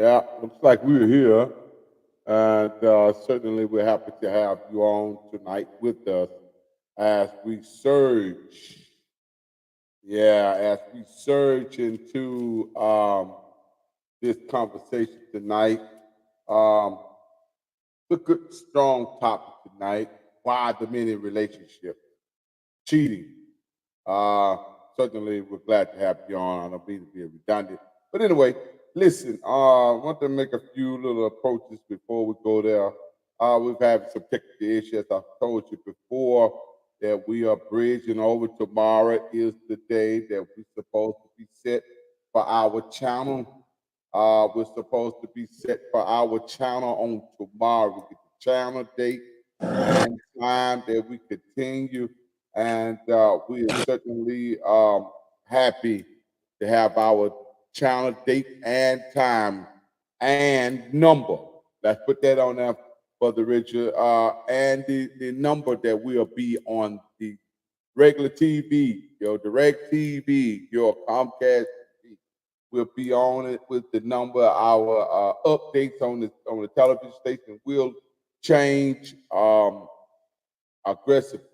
Yeah, looks like we're here. And certainly we're happy to have you on tonight with us as we surge. Yeah, as we surge into this conversation tonight. Um, a good, strong topic tonight. Why the men in relationship cheating? Uh, Certainly, we're glad to have you on. I don't mean to be redundant, but anyway, listen. I want to make a few little approaches before we go there. We've had some technical issues. I told you before that we are bridging over. Tomorrow is the day that we're supposed to be set for our channel. We're supposed to be set for our channel on tomorrow. We get the channel date and time that we continue, and we are certainly happy to have our channel date and time and number. Let's put that on there for the Richard, and the number that will be on the regular TV, your direct TV, your Comcast TV. We'll be on it with the number. Our updates on the television station will change aggressively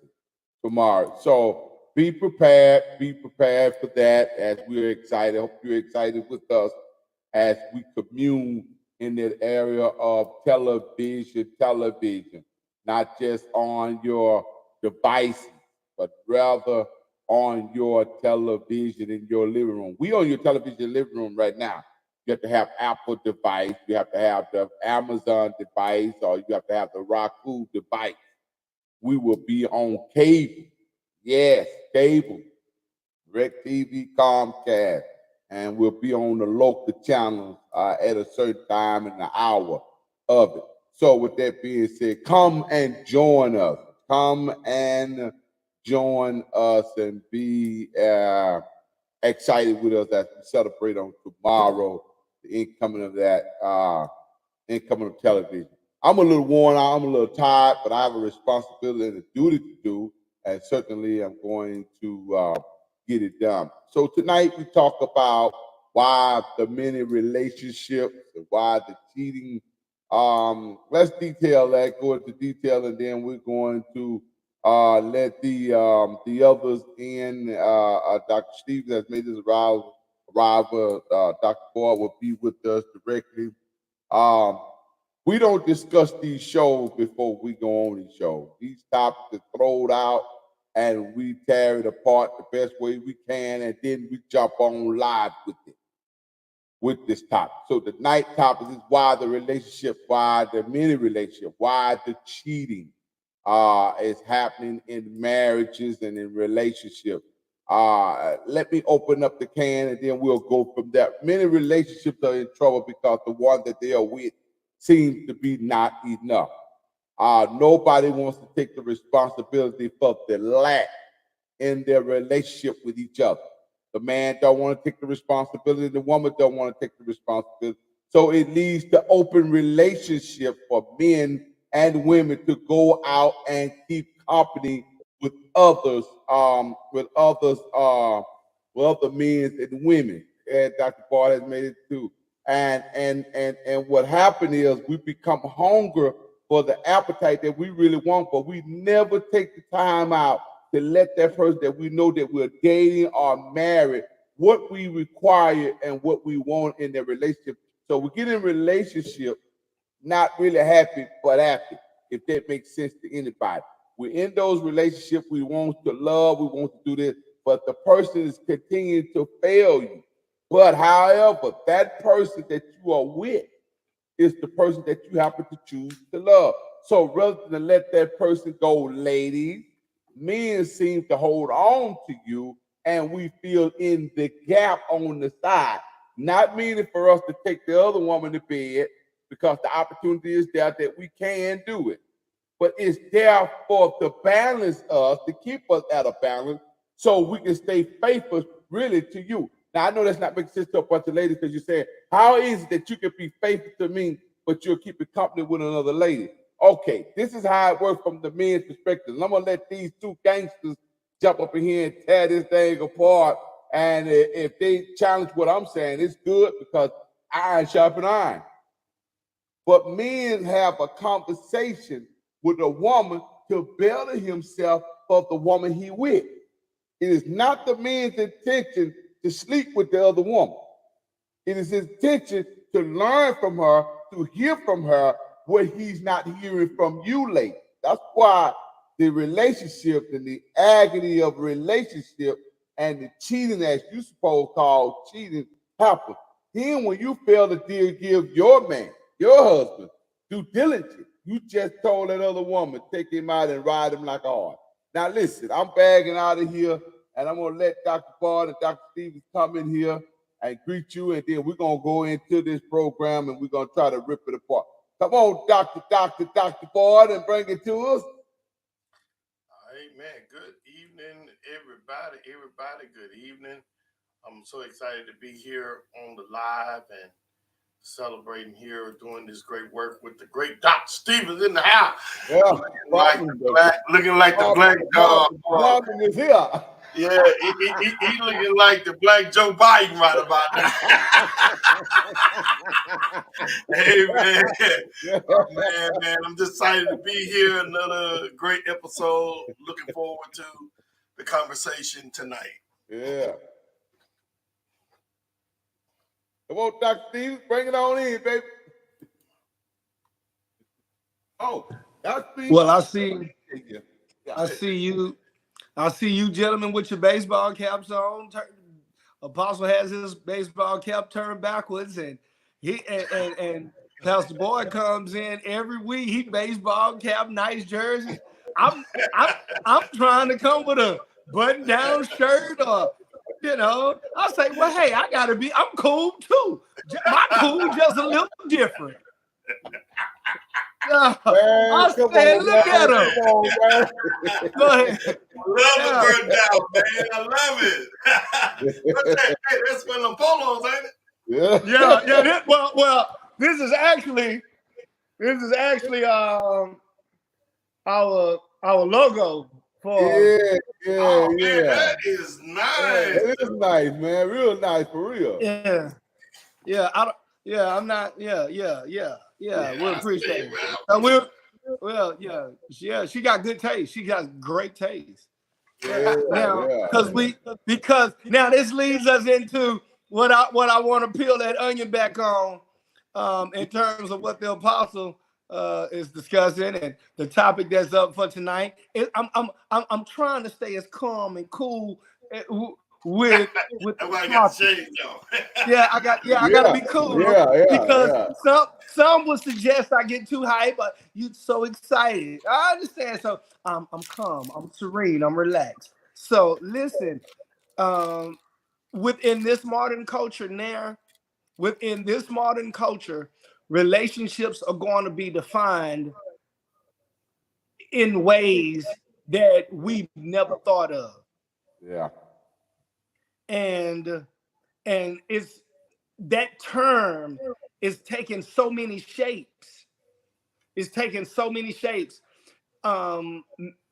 tomorrow. So be prepared. Be prepared for that. As we're excited. Hope you're excited with us as we commune in that area of television, not just on your devices, but rather on your television in your living room. We on your television living room right now. You have to have Apple device, you have to have the Amazon device, or you have to have the Roku device. We will be on cable. Yes, cable. DirecTV, Comcast, and we'll be on the local channels at a certain time in the hour of it. So, with that being said, come and join us. Come and join us and be excited with us as we celebrate on tomorrow the incoming of that incoming of television. I'm a little worn out. I'm a little tired, but I have a responsibility and a duty to do, and certainly I'm going to get it done. So tonight we talk about why the many relationships and why the cheating. Let's detail that. Go into detail, and then we're going to let the others in. Dr. Stevens has made his arrival. Dr. Ford will be with us directly. Um, we don't discuss these shows before we go on these shows. These topics are thrown out and we tear it apart the best way we can, and then we jump on live with it, with this topic. So the night topic is why the relationship, why the many relationship, why the cheating is happening in marriages and in relationships. Let me open up the can and then we'll go from there. Many relationships are in trouble because the one that they are with seems to be not enough. Nobody wants to take the responsibility for the lack in their relationship with each other. The man don't want to take the responsibility. The woman don't want to take the responsibility. So it leads to open relationship for men and women to go out and keep company with others, with other men and women. And Dr. Bard has made it too. And what happened is we become hunger for the appetite that we really want, but we never take the time out to let that person that we know that we're dating or married, what we require and what we want in their relationship. So we get in relationship not really happy, but happy, if that makes sense to anybody. We're in those relationships, we want to love, we want to do this, but the person is continuing to fail you. But however, that person that you are with is the person that you happen to choose to love. So rather than let that person go, ladies, men seem to hold on to you, and we feel in the gap on the side. Not meaning for us to take the other woman to bed, because the opportunity is there that we can do it. But it's there for to balance us, to keep us at a balance, so we can stay faithful really to you. Now, I know that's not making sense to a bunch of ladies because you're saying, how is it that you can be faithful to me, but you'll keep it company with another lady? Okay, this is how it works from the men's perspective. And I'm going to let these two gangsters jump up in here and tear this thing apart. And if they challenge what I'm saying, it's good because iron sharpens iron. But men have a conversation with a woman to better himself for the woman he with. It is not the man's intention to sleep with the other woman. It is his intention to learn from her, to hear from her what he's not hearing from you, lady. That's why the relationship and the agony of relationship and the cheating, as you suppose call cheating, happens. Then when you fail to give your man, your husband, due diligence, you just told that other woman, take him out and ride him like a horse. Now listen, I'm bagging out of here, and I'm gonna let Dr. Bard and Dr. Stevens come in here and greet you, and then we're gonna go into this program and we're gonna try to rip it apart. Come on, Dr. Bard, and bring it to us. Amen. Good evening, everybody. Good evening. I'm so excited to be here on the live and celebrating here, doing this great work with the great Dr. Stevens in the house. Yeah, looking like the black dog. Marvin is here. Yeah, he looking like the black Joe Biden right about now. Hey man, I'm just excited to be here. Another great episode. Looking forward to the conversation tonight. Yeah. Come on, Dr. Stevens, bring it on in, baby. Oh, Dr. Stevens. Well, I see you gentlemen with your baseball caps on. Apostle has his baseball cap turned backwards, and Pastor Boyd comes in every week. He baseball cap, nice jersey. I'm trying to come with a button-down shirt, or I say, well, hey, I'm cool too. My cool just a little different. I said, look at him. Love the bird down, man. I love it. Hey, that's one of them polos, ain't it? Yeah. Well, this is actually This is actually our logo for Oh man, Yeah. that is nice. It is nice, man. Real nice for real. yeah. I'm not. Yeah. We appreciate it. She got good taste. She got great taste. Now, because now this leads us into what I want to peel that onion back on, in terms of what the apostle is discussing and the topic that's up for tonight. I'm trying to stay as calm and cool with Everybody got the shades on. I gotta be cool because some would suggest I get too hype, but you so excited. I understand. So I'm calm, I'm serene, I'm relaxed. So listen, within this modern culture relationships are going to be defined in ways that we've never thought of. Yeah. And it's that term is taking so many shapes.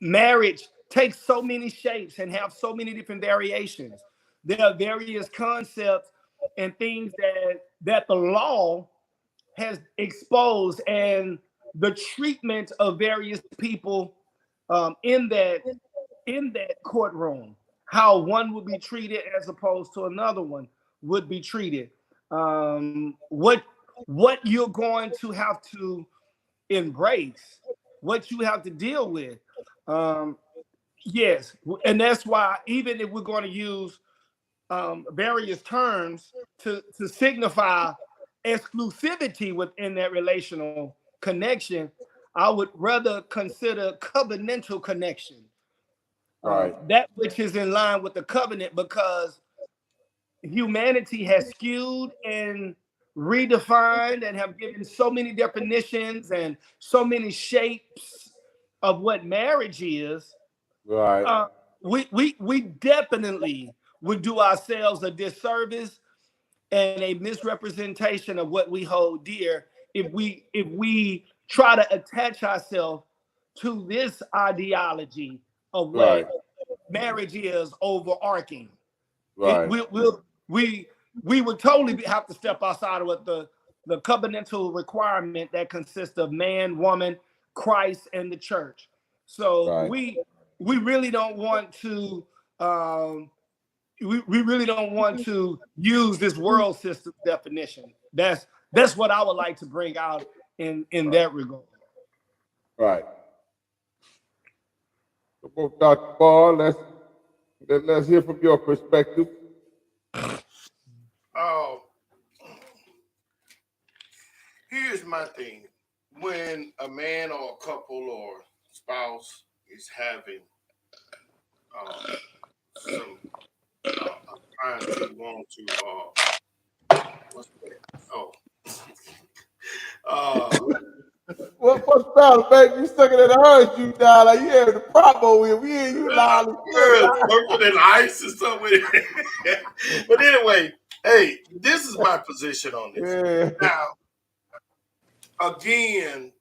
Marriage takes so many shapes and have so many different variations. There are various concepts and things that the law has exposed, and the treatment of various people in that courtroom, how one would be treated as opposed to another one would be treated. What you're going to have to embrace, what you have to deal with. Yes, and that's why even if we're going to use various terms to signify exclusivity within that relational connection, I would rather consider covenantal connection. That which is in line with the covenant, because humanity has skewed and redefined and have given so many definitions and so many shapes of what marriage is. Right. We definitely would do ourselves a disservice and a misrepresentation of what we hold dear if we try to attach ourselves to this ideology of what marriage is overarching. Right. We would totally have to step outside of what the covenantal requirement that consists of man, woman, Christ, and the church. So we really don't want to we really don't want to use this world system definition. That's what I would like to bring out in that regard. Right. So, Dr. Ball, let's hear from your perspective. Here's my thing. When a man or a couple or spouse is having some trying to want to what's that? What's that, baby? You sucking at the hurt you down like you had the prop over here. We ain't you loud. Working in ice or something. But anyway, hey, this is my position on this. Now, again,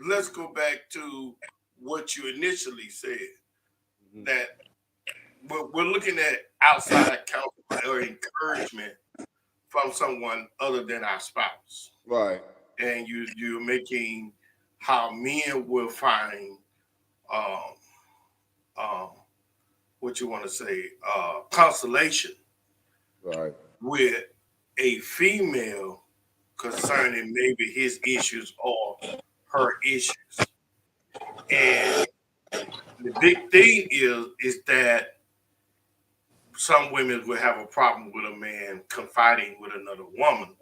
let's go back to what you initially said, that we're looking at outside counsel or encouragement from someone other than our spouse. Right. And you're making how men will find what you want to say, consolation with a female concerning maybe his issues or her issues. And the big thing is that some women will have a problem with a man confiding with another woman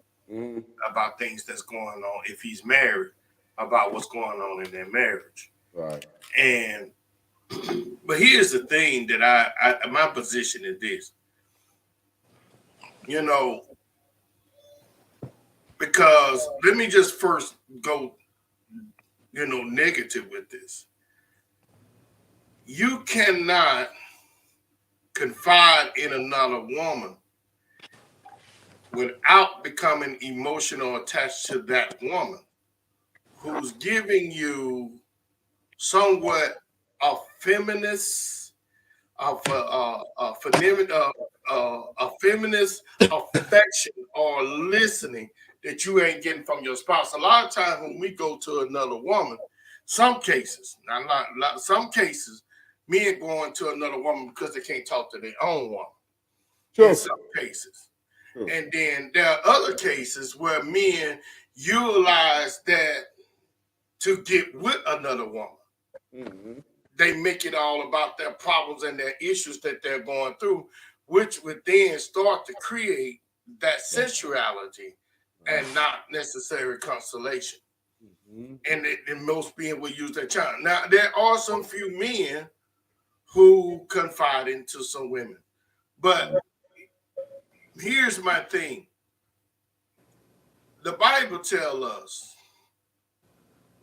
about things that's going on if he's married, about what's going on in their marriage. Right. And but here's the thing that I my position is this. You know, because let me just first go, negative with this. You cannot confide in another woman without becoming emotional attached to that woman who's giving you somewhat a feminist, a feminist affection or listening that you ain't getting from your spouse. A lot of times when we go to another woman, some cases, some cases, men going to another woman because they can't talk to their own woman. Sure. In some cases. Sure. And then there are other cases where men utilize that to get with another woman. Mm-hmm. They make it all about their problems and their issues that they're going through, which would then start to create that sensuality and not necessary consolation. Mm-hmm. And most men will use that channel. Now, there are some few men who confide into some women. But here's my thing. The Bible tells us,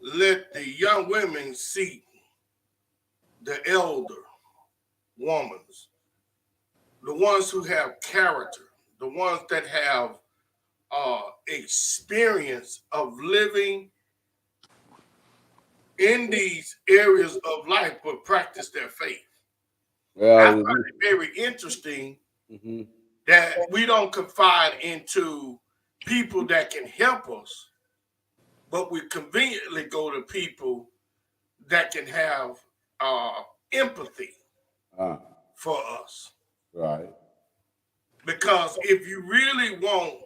let the young women seek the elder women, the ones who have character, the ones that have experience of living in these areas of life, but practice their faith. Well, I find it very interesting that we don't confide into people that can help us, but we conveniently go to people that can have empathy for us. Right. Because if you really want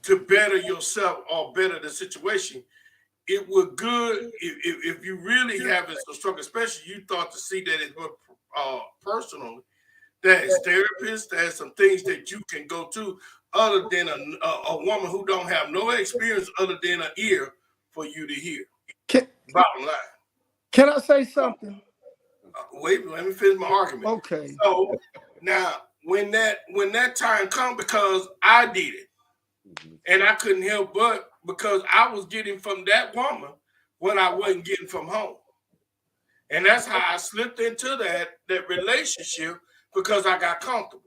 to better yourself or better the situation, it would good if you really having some struggle, especially you thought to see that it's personally, there's therapists, there's some things that you can go to other than a woman who don't have no experience other than an ear for you to hear. Bottom line. Can I say something? Wait, let me finish my argument. Okay. So now, when that time comes, because I did it, and I couldn't help but because I was getting from that woman what I wasn't getting from home, and that's how I slipped into that relationship because I got comfortable.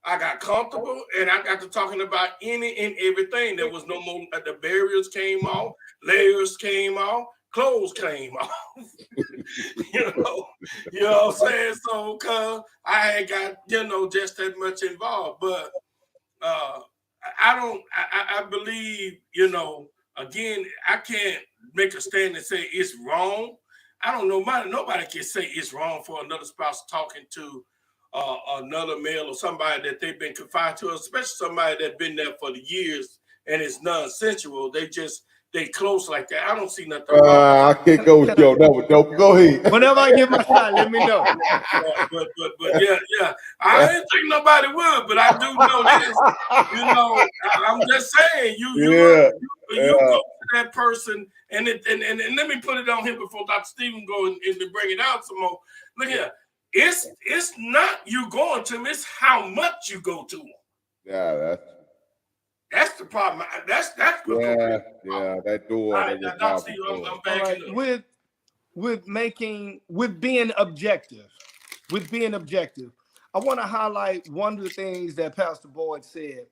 I got comfortable, and I got to talking about any and everything. There was no more. The barriers came off, layers came off, clothes came off. you know what I'm saying? So, cause I ain't got just that much involved, but I believe again, I can't make a stand and say it's wrong. I don't know. Nobody can say it's wrong for another spouse talking to another male or somebody that they've been confined to, especially somebody that's been there for the years and it's non-sensual. They close like that. I don't see nothing wrong. I can't go with Joe. That was dope. Go ahead. Whenever I get my shot, let me know. But yeah. I didn't think nobody would, but I do know this. I'm just saying, you go to that person, and let me put it on here before Dr. Stephen go and bring it out some more. Look here. It's not you going to them, it's how much you go to them. Yeah, that's the problem. That's that door. Right, I'm backing up. With being objective. I want to highlight one of the things that Pastor Boyd said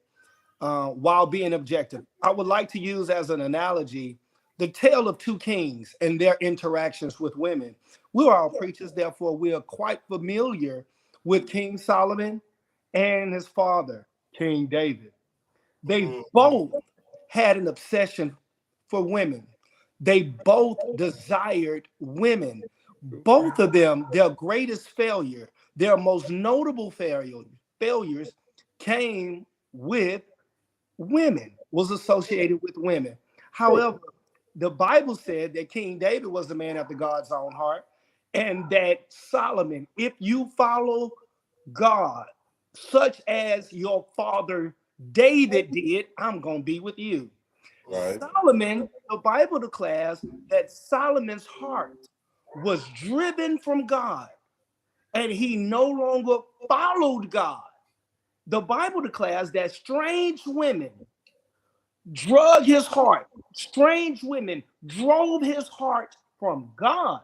while being objective. I would like to use as an analogy the tale of two kings and their interactions with women. We're all preachers, therefore we are quite familiar with King Solomon and his father, King David. They both had an obsession for women. They both desired women. Both of them, their greatest failure, their most notable failures came with women, was associated with women. However, the Bible said that King David was a man after God's own heart, and that Solomon, if you follow God, such as your father David did, I'm going to be with you. Right. Solomon, the Bible declares that Solomon's heart was driven from God, and he no longer followed God. The Bible declares that strange women drug his heart. Strange women drove his heart from God.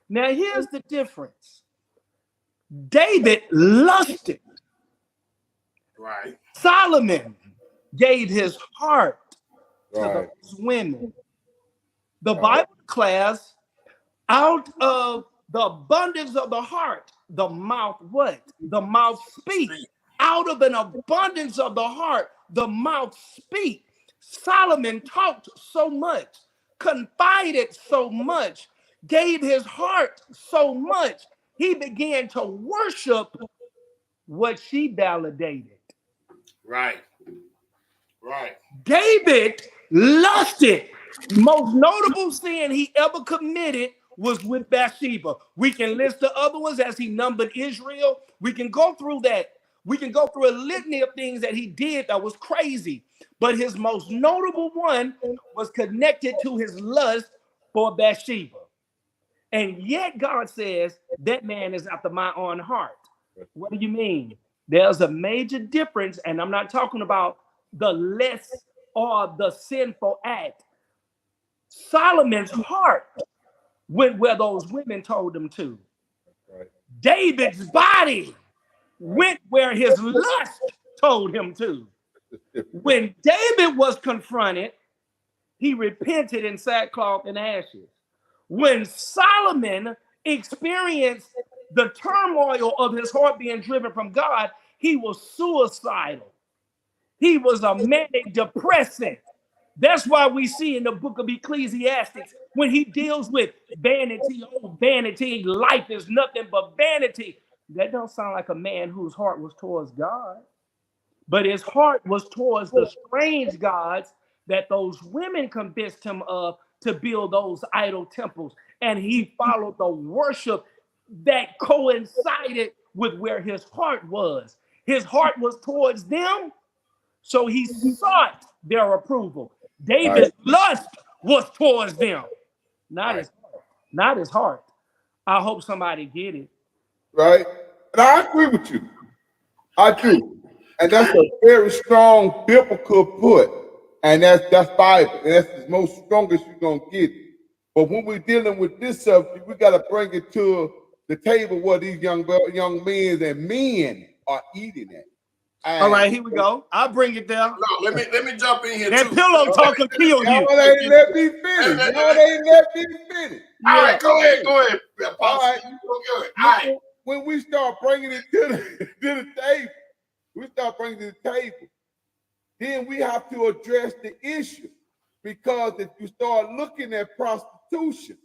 Now, here's the difference. David lusted. Right. Solomon gave his heart to those women. The Bible declares, out of the abundance of the heart, the mouth what? The mouth speaks. Out of an abundance of the heart, the mouth speaks. Solomon talked so much, confided so much, gave his heart so much. He began to worship what she validated. Right. Right. David lusted. Most notable sin he ever committed was with Bathsheba. We can list the other ones as he numbered Israel. We can go through that. We can go through a litany of things that he did that was crazy. But his most notable one was connected to his lust for Bathsheba. And yet God says that man is after my own heart. What do you mean? There's a major difference, and I'm not talking about the less or the sinful act. Solomon's heart went where those women told him to. Right. David's body went where his lust told him to. When David was confronted, he repented in sackcloth and ashes. When Solomon experienced the turmoil of his heart being driven from God, he was suicidal. He was a manic depressant. That's why we see in the book of Ecclesiastes, when he deals with vanity, oh, vanity, life is nothing but vanity. That don't sound like a man whose heart was towards God. But his heart was towards the strange gods that those women convinced him of to build those idol temples. And he followed the worship that coincided with where his heart was. His heart was towards them, so he sought their approval. David's lust was towards them, not his heart. I hope somebody get it. Right? And I agree with you. I do. And that's a very strong biblical put. And that's Bible. And that's the most strongest you're going to get. But when we're dealing with this subject, we got to bring it to the table where these young men and men are eating at. And all right, here we go. I'll bring it down. No, let me jump in here. That too. pillow talk will kill you. Y'all ain't let me finish. Y'all ain't let me finish. All right, go ahead. All right. All right. When we start bringing it to the table, then we have to address the issue. Because if you start looking at prostitution,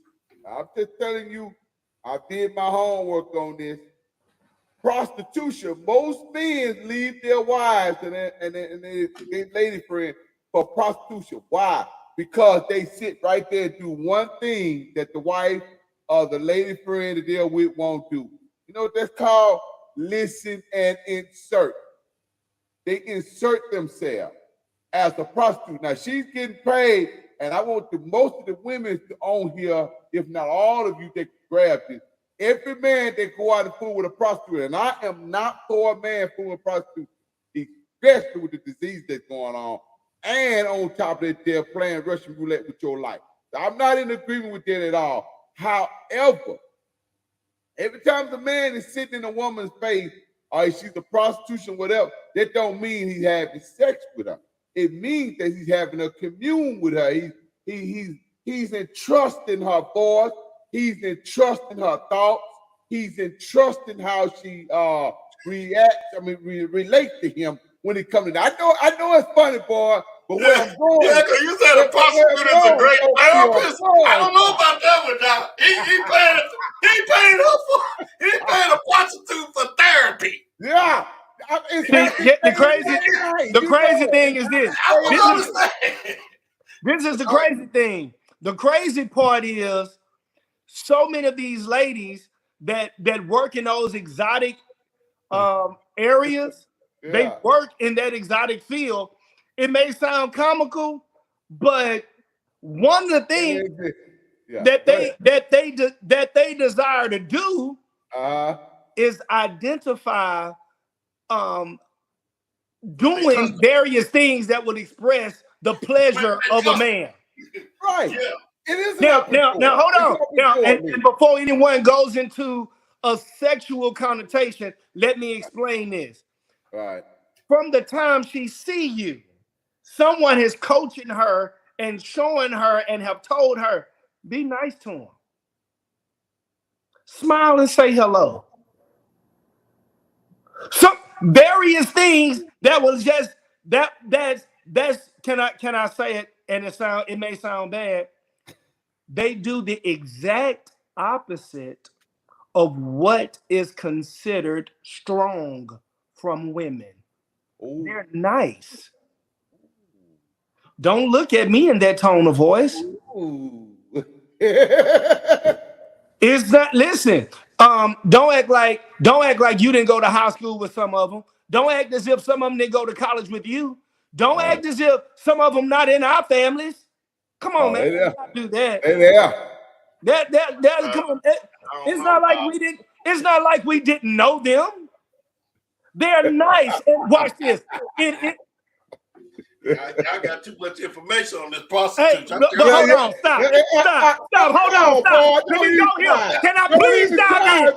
I'm just telling you, I did my homework on this. Prostitution, most men leave their wives and their lady friend for prostitution. Why? Because they sit right there and do one thing that the wife or the lady friend that they're with won't do. You know what that's called? Listen and insert. They insert themselves as a prostitute. Now she's getting paid, and I want most of the women to own here, if not all of you, that grab this. Every man that go out and fool with a prostitute, and I am not for a man fooling with a prostitute, especially with the disease that's going on, and on top of that, they're playing Russian roulette with your life. So I'm not in agreement with that at all. However, every time the man is sitting in a woman's face, or she's a prostitution, whatever, that don't mean he's having sex with her. It means that he's having a commune with her. He's entrusting her voice. He's entrusting her thoughts. He's entrusting how she reacts. Relate to him when it comes to that. I know it's funny, boy, but where I'm going. Yeah, because you said a prostitute is a great therapist. I don't know about that one now. He paying a prostitute for therapy. Yeah. The crazy thing is this. This is the crazy thing. The crazy part is so many of these ladies that work in those exotic areas, they work in that exotic field. It may sound comical, but one of the things that they desire to do is identify doing various things that would express the pleasure of a man. Right. Yeah. It is now hold on. And before anyone goes into a sexual connotation, let me explain this. Right. From the time she see you, someone is coaching her and showing her and have told her, Be nice to them. Smile and say hello. Some various things that was just that's can I say it, and it may sound bad. They do the exact opposite of what is considered strong from women. Ooh. They're nice. Don't look at me in that tone of voice. Ooh. It's not. Listen. Don't act like you didn't go to high school with some of them. Don't act as if some of them didn't go to college with you. Don't Right. act as if some of them not in our families. Come on, Oh, man. they there. Let's not do that. They there. Come on. I don't It's know not like about- we didn't. It's not like we didn't know them. They're nice. And watch this. I got too much information on this Hey, prostitute. but hold on, stop, hold on, stop. Let me go here. Can I please dive in?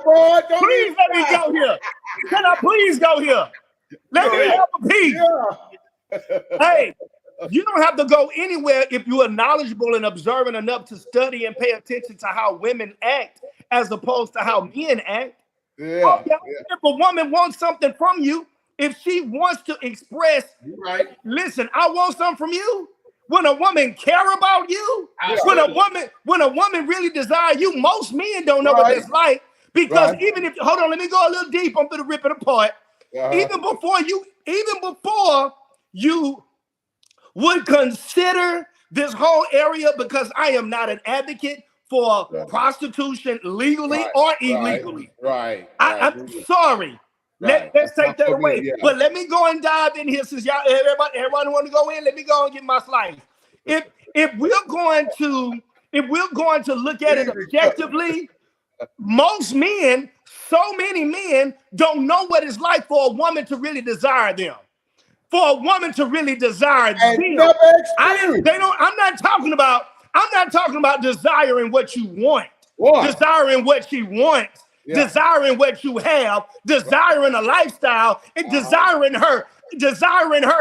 Please let me go here. Can I please go here? Let me have a piece. Hey, you don't have to go anywhere if you are knowledgeable and observant enough to study and pay attention to how women act as opposed to how men act. Yeah. If a woman wants something from you, if she wants to express, Right. listen, I want something from you. When a woman care about you, when a woman really desire you, most men don't know what that's like. Because even if hold on, let me go a little deep. I'm gonna rip it apart. Even before you would consider this whole area, because I am not an advocate for prostitution legally or illegally. Right. I'm sorry. Let's take that away. Yeah. But let me go and dive in here since everybody want to go in. Let me go and get my slice. If we're going to look at it objectively, most men, so many men, don't know what it's like for a woman to really desire them. For a woman to really desire them. I'm not talking about desiring what you want. Desiring what she wants. Desiring what you have, desiring a lifestyle, and desiring her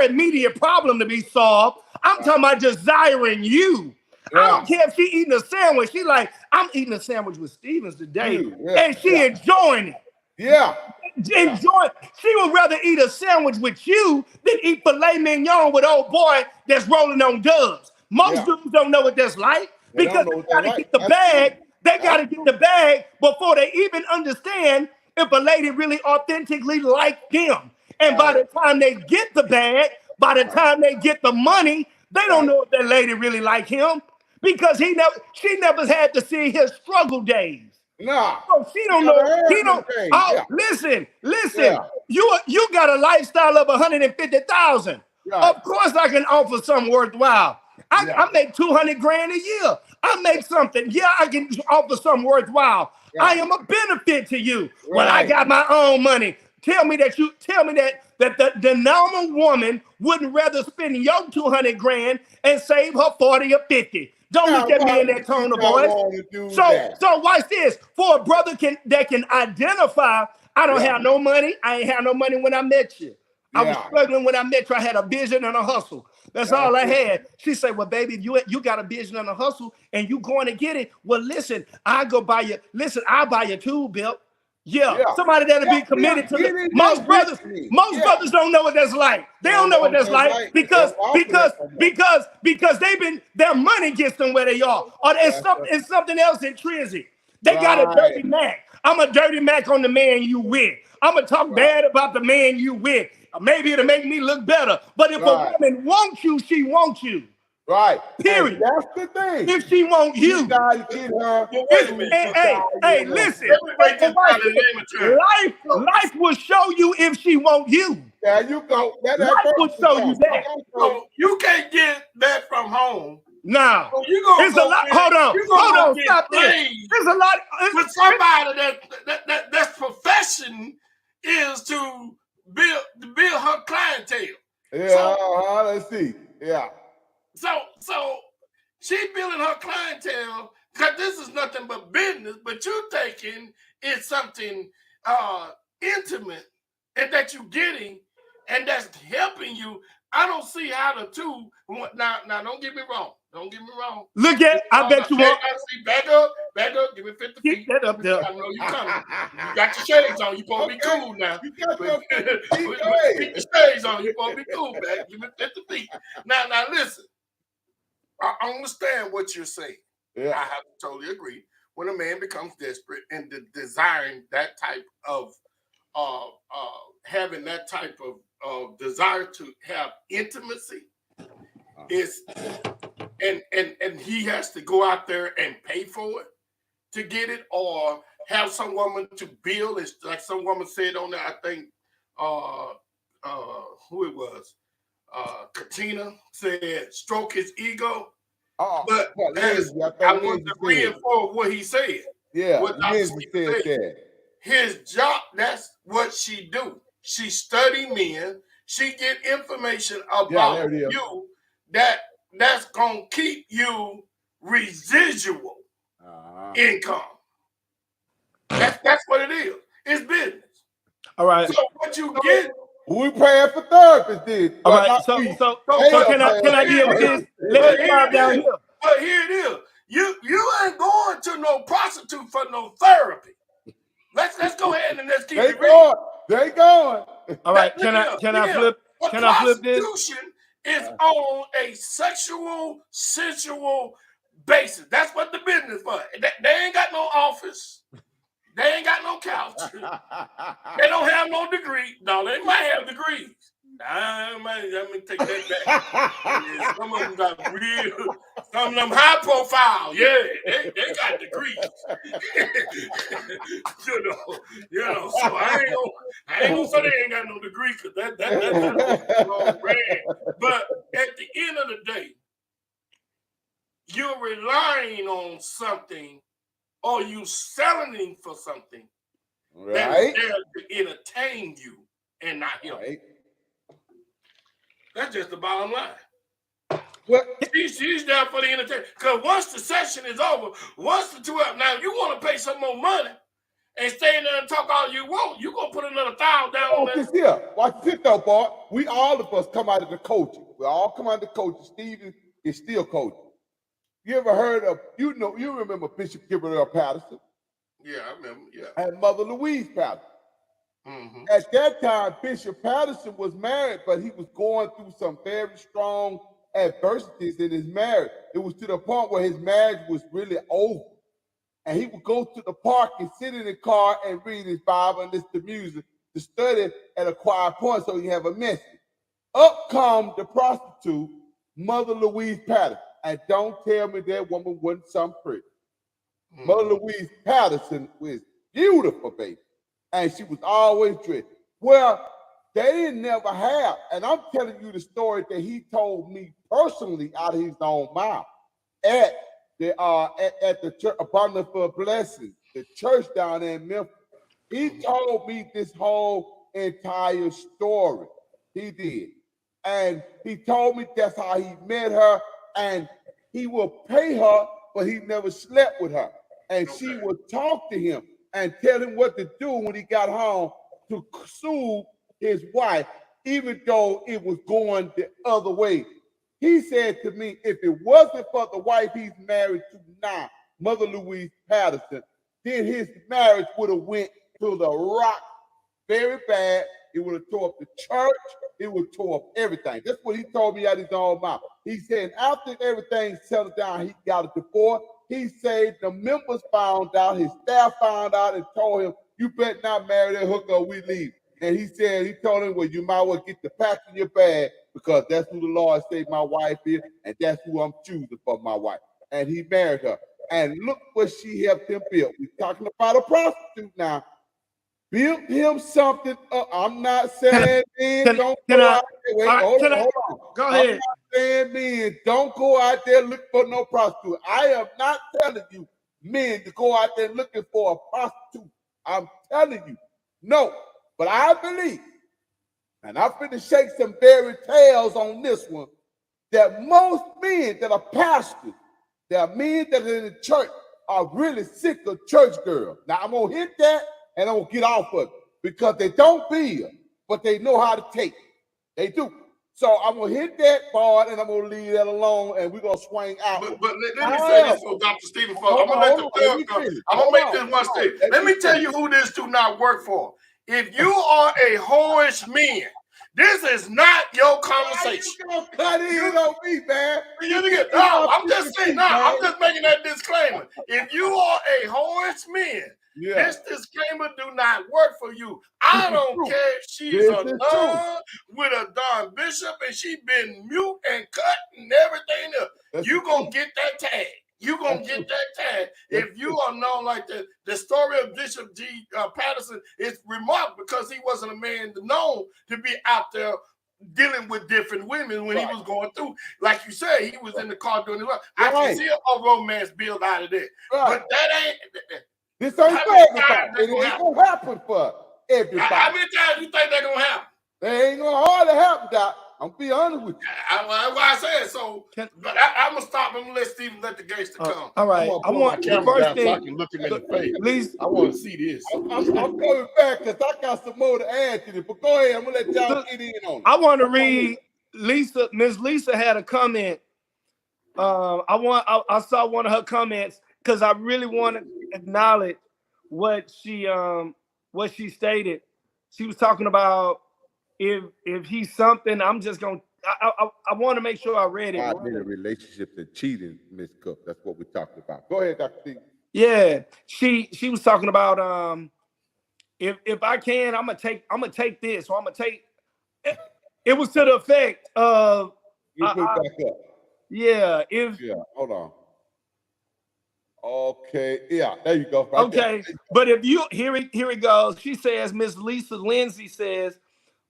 immediate problem to be solved. I'm talking about desiring you. I don't care if she eating a sandwich. She like, I'm eating a sandwich with Stevens today, and she enjoying it. Enjoy. She would rather eat a sandwich with you than eat filet mignon with old boy that's rolling on dubs. Most dudes don't know what that's like because they gotta get the bag. They got to get the bag before they even understand if a lady really authentically like them. And by the time they get the bag, by the time they get the money, they don't know if that lady really like him because she never had to see his struggle days. No. So she don't know. He don't. Oh, listen. You got a lifestyle of 150,000. Of course, I can offer something worthwhile. I make 200 grand a year. I make something. Yeah, I can offer something worthwhile. I am a benefit to you. Well, I got my own money. Tell me that the normal woman wouldn't rather spend your 200 grand and save her 40 or 50. Don't look at me in that tone of voice. So watch this. For a brother that can identify, I don't have no money. I ain't have no money when I met you. I was struggling when I met you. I had a vision and a hustle. That's all I had. She said, well, baby, you got a vision and a hustle and you going to get it. Well, listen, I'll buy your tool belt. Somebody that'll be committed to it. Most brothers don't know what that's like. They don't know what that's like because their money gets them where they are. Or it's something else intrinsic. They got a dirty Mac. I'm a dirty Mac on the man you with. I'm going to talk bad about the man you with. Maybe it'll make me look better. But if a woman wants you, she wants you. Right. Period. And that's the thing. If she wants you. You gotta get her. Hey, listen. Life will show you if she wants you. There you go. Life will show you that. So you can't get that from home. No. So it's a lot. Hold on. Stop this. There's a lot. With somebody that's profession is to build her clientele. Let's see. So she building her clientele because this is nothing but business, but you thinking it's something intimate and that you're getting and that's helping you. I don't see how the two. Now, don't get me wrong. Don't get me wrong. Look at, I bet you won't. Back up, give me 50 Get feet. that up there. I know you coming. You got your shades on. You supposed to be cool now. You got your Keep your shades on. You supposed to be cool, man. Give me 50 feet. Now, listen. I understand what you're saying. Yeah. I have to totally agree. When a man becomes desperate and desiring that type of having that type of desire to have intimacy is and he has to go out there and pay for it to get it, or have some woman to build. It's like some woman said on there, I think who it was, Katina said, stroke his ego. But I want to reinforce what he said. Yeah, what Lindsay said that. His job, that's what she do. She study men. She get information about you that's gonna keep you residual income. That's what it is. It's business. All right. So what you get? We paying for therapists, then. All right. So can I deal with this? Let me start down here. But here it is. You ain't going to no prostitute for no therapy. Let's go ahead and let's keep it real. They going. All right. Can I flip this? Prostitution is on a sensual basis. That's what the business for. They ain't got no office. They ain't got no couch. They don't have no degree. No, they might have degrees. Let me take that back. Yeah, some of them got some of them high profile. Yeah, they got degrees. you know. So I ain't gonna say they ain't got no degree, because that's wrong brand. But at the end of the day, you're relying on something, or you selling for something that's there to entertain you and not him. Right. That's just the bottom line. Well, she's there for the entertainment. Because once the session is over, once the 2 hours, now you want to pay some more money and stay in there and talk all you want, you're going to put another $1,000 down on that. Here. Watch this though, boy. We all of us come out of the coaching. We all come out of the coaching. Steven is still coaching. You ever heard of, you remember Bishop Gabriel Patterson? Yeah, I remember, yeah. And Mother Louise Patterson. Mm-hmm. At that time, Bishop Patterson was married, but he was going through some very strong adversities in his marriage. It was to the point where his marriage was really over. And he would go to the park and sit in the car and read his Bible and listen to music to study at a quiet point so he have a message. Up come the prostitute, Mother Louise Patterson. And don't tell me that woman wasn't some pretty. Mm-hmm. Mother Louise Patterson was beautiful, baby. And she was always dressed. Well, they didn't never have, and I'm telling you the story that he told me personally out of his own mouth at the church, Abundant for Blessings, the church down there in Memphis. He told me this whole entire story. He did. And he told me that's how he met her, and he will pay her, but he never slept with her. And she would talk to him and tell him what to do when he got home to soothe his wife, even though it was going the other way. He said to me, if it wasn't for the wife he's married to now, Mother Louise Patterson, then his marriage would have went to the rock very bad. It would have tore up the church. It would tore up everything. That's what he told me out of his own mouth. He said after everything settled down, he got a divorce. He said the members found out, his staff found out and told him, you better not marry that hooker or we leave. And he told him, well, you might well get the pack in your bag because that's who the Lord said my wife is, and that's who I'm choosing for my wife. And he married her. And look what she helped him build. We're talking about a prostitute now. Build him something up. I'm not saying men don't go out there. Wait, hold on. Go ahead. I'm not saying men don't go out there looking for no prostitute. I am not telling you men to go out there looking for a prostitute. I'm telling you, no. But I believe, and I'm finna shake some fairy tales on this one, that most men that are pastors, there are men that are in the church, are really sick of church girls. Now I'm gonna hit that and I'm gonna get off of it because they don't feel, but they know how to take. They do. So I'm gonna hit that part and I'm gonna leave that alone, and we're gonna swing out. But let me say this for Dr. Stephen. I'm gonna let the thug come. I'm gonna make this one statement. Let me tell you who this do not work for. If you are a whorish man, this is not your conversation. You gonna cut in on me, man? No, I'm just saying. No, I'm just making that disclaimer. If you are a whorish man, this disclaimer do not work for you. I don't care if she's a nun with a Don Bishop and she been mute and cut and everything else. You gonna get that tag. You gonna get that tag if you are known like that. The story of Bishop G. Patterson is remarkable because he wasn't a man known to be out there dealing with different women when he was going through. Like you said, he was in the car doing his life. I can see a romance build out of that, but that ain't. This ain't for everybody. It ain't gonna happen for everybody. How many times you think they're gonna happen? They ain't gonna hardly happen, Doc. I'm gonna be honest with you. That's why I said so. But I'm gonna stop and let Stephen let the gangster come. All right. I want the first thing. So I can look him in the face. Please. I want to see this. I'm coming back because I got some more to add to it. But go ahead. I'm gonna let y'all get in on it. I want to read Lisa. Miss Lisa had a comment. I saw one of her comments because I really want to acknowledge what she stated. She was talking about if he's something, I'm just gonna. I want to make sure I read it. I've been in relationships and cheating, Miss Cook. That's what we're talking about. Go ahead, Dr. Steve. Yeah, she was talking about if I can, I'm gonna take this, or I'm gonna take. It was to the effect of. You put back up. Yeah. Hold on. Okay. Yeah. There you go. Right okay. There. But if you here it goes. She says, Miss Lisa Lindsay says,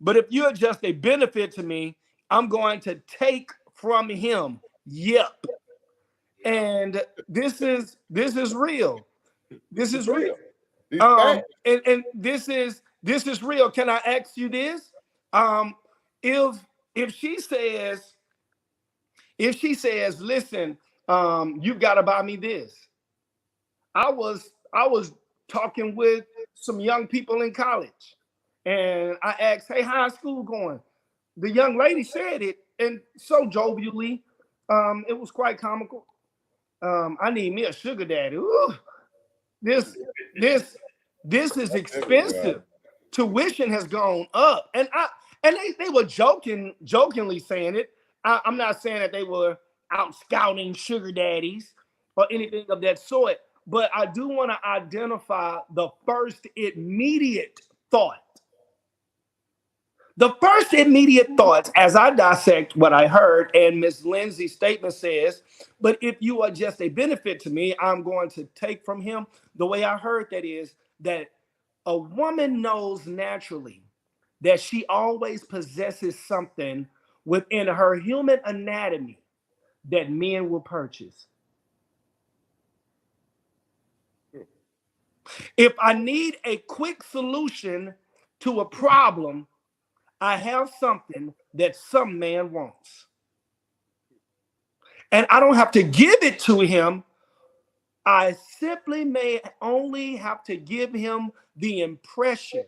but if you're just a benefit to me, I'm going to take from him. Yep. And this is real. This is real. And this is real. Can I ask you this? If she says, listen, you've got to buy me this. I was talking with some young people in college, and I asked, hey, how's school going? The young lady said it, and so jovially, it was quite comical. I need me a sugar daddy. Ooh, this is expensive. Tuition has gone up, and they were jokingly saying it. I'm not saying that they were out scouting sugar daddies or anything of that sort, but I do want to identify the first immediate thought. The first immediate thoughts, as I dissect what I heard, and Ms. Lindsay's statement says, but if you are just a benefit to me, I'm going to take from him. The way I heard that is that a woman knows naturally that she always possesses something within her human anatomy that men will purchase. If I need a quick solution to a problem, I have something that some man wants. And I don't have to give it to him. I simply may only have to give him the impression.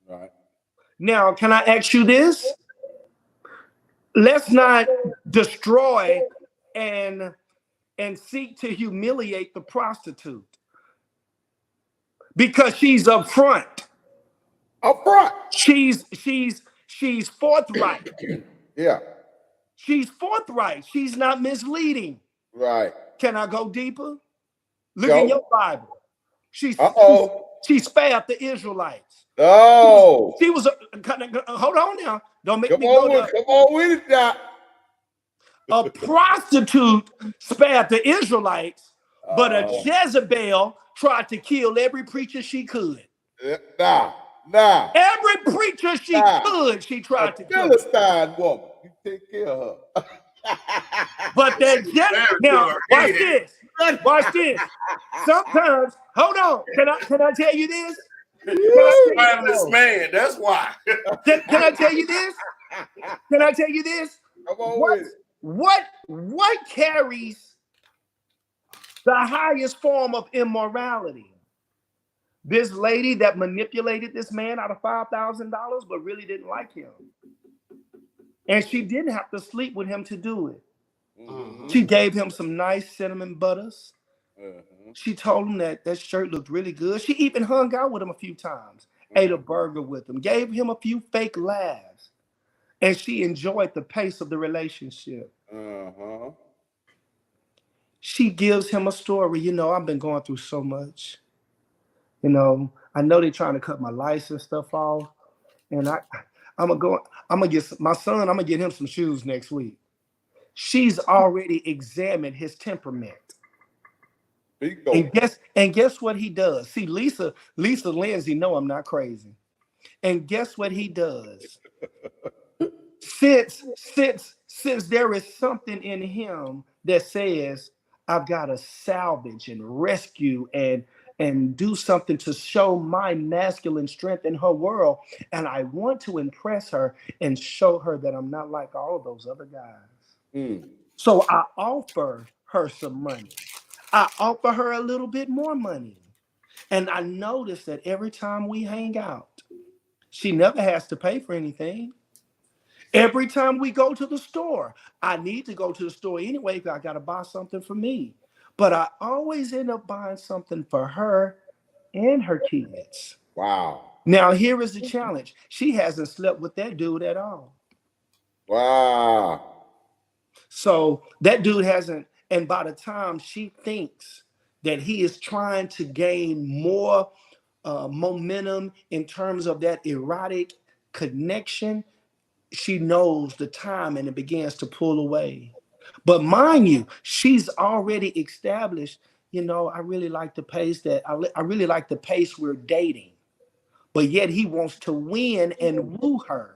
Right. Now, can I ask you this? Let's not destroy and seek to humiliate the prostitute because she's up front. Up front. She's forthright. Yeah. She's forthright. She's not misleading. Right. Can I go deeper? Look in your Bible. She spared the Israelites. Oh. She was hold on now. Don't make me go there. Come on with it now. A prostitute spared the Israelites, but a Jezebel tried to kill every preacher she could. Nah. Every preacher she could, she tried to kill. Philistine woman. You take care of her. But that now, watch this. Sometimes, hold on. Can I tell you this? This man, that's why. Can I tell you this? Can I tell you this? Come on what carries the highest form of immorality? This lady that manipulated this man out of $5,000, but really didn't like him. And she didn't have to sleep with him to do it. Mhm. She gave him some nice cinnamon butters. Mhm. She told him that that shirt looked really good. She even hung out with him a few times, ate a burger with him, gave him a few fake laughs. And she enjoyed the pace of the relationship. Uh-huh. She gives him a story. You know, I've been going through so much. You know, I know they're trying to cut my license stuff off. And I'm gonna get my son, I'm gonna get him some shoes next week. She's already examined his temperament. Bingo. And guess what he does? See, Lisa Lindsay know I'm not crazy. And guess what he does? Since there is something in him that says I've got to salvage and rescue and do something to show my masculine strength in her world, and I want to impress her and show her that I'm not like all of those other guys. Mm. So I offer her some money. I offer her a little bit more money. And I notice that every time we hang out, she never has to pay for anything. Every time we go to the store, I need to go to the store anyway because I got to buy something for me. But I always end up buying something for her and her kids. Wow. Now, here is the challenge. She hasn't slept with that dude at all. Wow. So that dude hasn't, and by the time she thinks that he is trying to gain more momentum in terms of that erotic connection, she knows the time and it begins to pull away. But mind you, she's already established, you know, I really like the pace I really like the pace we're dating. But yet he wants to win and woo her.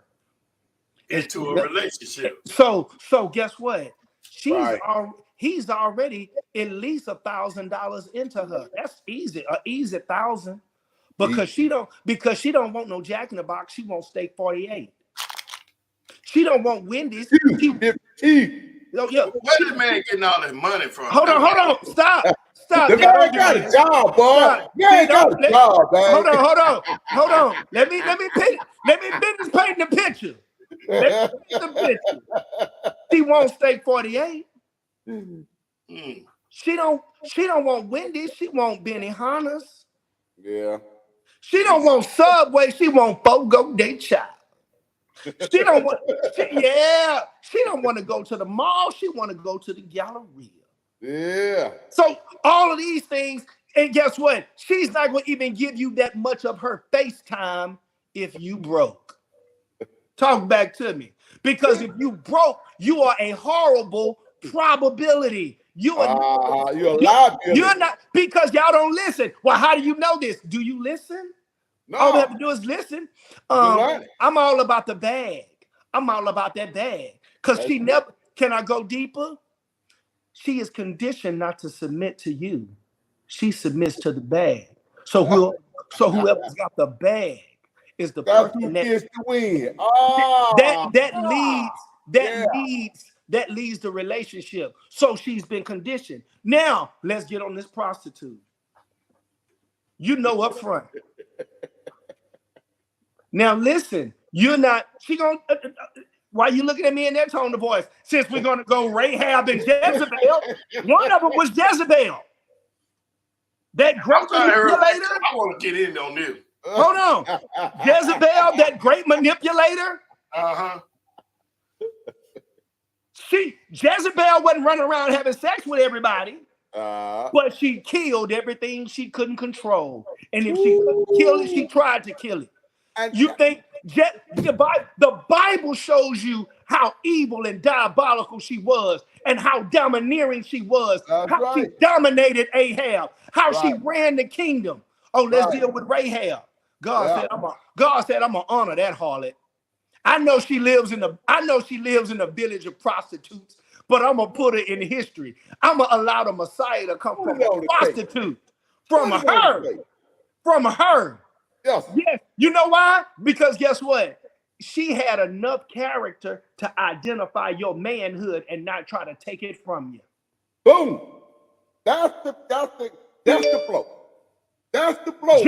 Into a relationship. So guess what? Right. He's already at least $1,000 into her. That's easy, an easy 1,000. Because she don't want no Jack in the Box. She wants steak 48. She don't want Wendy's. Oh, yeah. Where the man getting all that money from? Hold on. Stop. The man got a job, boy. Man got a job, man. Hold on. Let me finish painting the picture. She wants steak 48. She don't want Wendy's. She want Benihana's. Yeah. She don't want Subway. She want Fogo de Chao. She don't want to go to the mall. She want to go to the Galleria. Yeah. So all of these things, and guess what? She's not going to even give you that much of her FaceTime if you broke. Talk back to me. Because if you broke, you are a horrible probability. You're a liability. You're not, because y'all don't listen. Well, how do you know this? Do you listen? No. All we have to do is listen. I'm all about the bag. I'm all about that bag. Because she never, can I go deeper? She is conditioned not to submit to you. She submits to the bag. So whoever's got the bag is the person that gets to win. That leads the relationship. So she's been conditioned. Now let's get on this prostitute. You know up front. Now listen, why you looking at me in that tone of voice? Since we're gonna go Rahab and Jezebel, one of them was Jezebel. That great manipulator. I want to get in on this. Hold on. Jezebel, that great manipulator. Uh-huh. Jezebel wasn't running around having sex with everybody. But she killed everything she couldn't control. And if she couldn't kill it, she tried to kill it. You think the Bible shows you how evil and diabolical she was and how domineering she was, how she dominated Ahab, how she ran the kingdom. Oh, let's deal with Rahab. God said, I'm gonna honor that harlot. I know she lives in a village of prostitutes, but I'm gonna put her in history. I'm gonna allow the Messiah to come from a prostitute. From her. Yes. Yes. You know why? Because guess what? She had enough character to identify your manhood and not try to take it from you. Boom. That's the flow. That's the flow.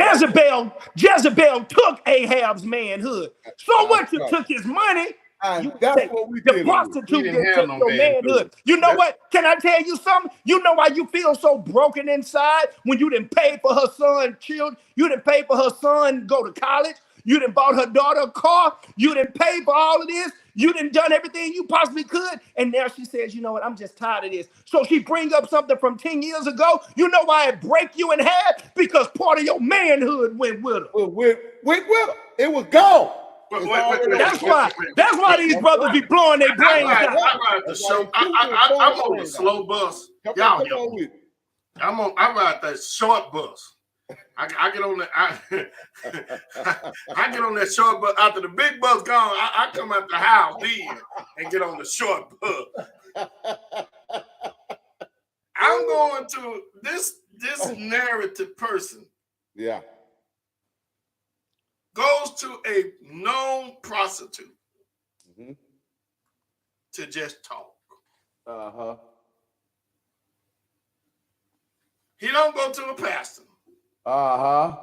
Jezebel took Ahab's manhood. So what? You took his money. And You would that's say what we the did. We prostitute didn't didn't have take no your manhood. manhood. You know what? Can I tell you something? You know why you feel so broken inside when you didn't pay for her son children? You didn't pay for her son go to college. You didn't bought her daughter a car. You didn't pay for all of this. You didn't done everything you possibly could. And now she says, you know what? I'm just tired of this. So she bring up something from 10 years ago. You know why it break you in half? Because part of your manhood went with her. With it was gone. Wait, It's wait, already wait, That's wait, why. wait, wait. That's why these brothers be blowing their brains I out. ride the show. I'm on the slow bus. Come Y'all on help me. with it. I ride that short bus. I get on that. I get on that short bus. After the big bus gone, I come out the house then and get on the short bus. I'm going to this narrative person Yeah. goes to a known prostitute Mm-hmm. to just talk. Uh-huh. He don't go to a pastor. Uh-huh.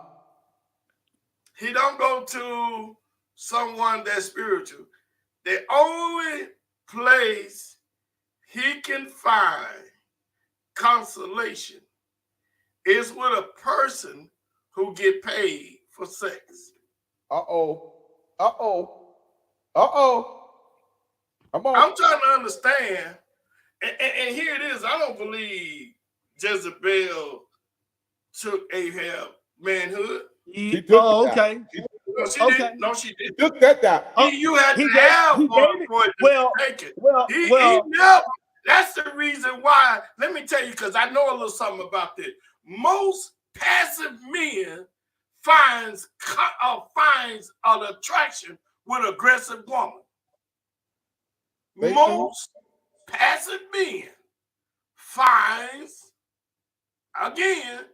He don't go to someone that's spiritual. The only place he can find consolation is with a person who get paid for sex. Uh-oh. Uh-oh. Uh-oh. Come on. I'm trying to understand, and here it is. I don't believe Jezebel took Ahab manhood. He took Oh, it okay. No, she Okay. didn't. No, she He didn't. took that down. You had he to gave- have he one gave it- for it to well, take it. Well, He well, never. That's the reason why. Let me tell you, because I know a little something about this. Most passive men finds an attraction with aggressive woman. They do. Most passive men finds again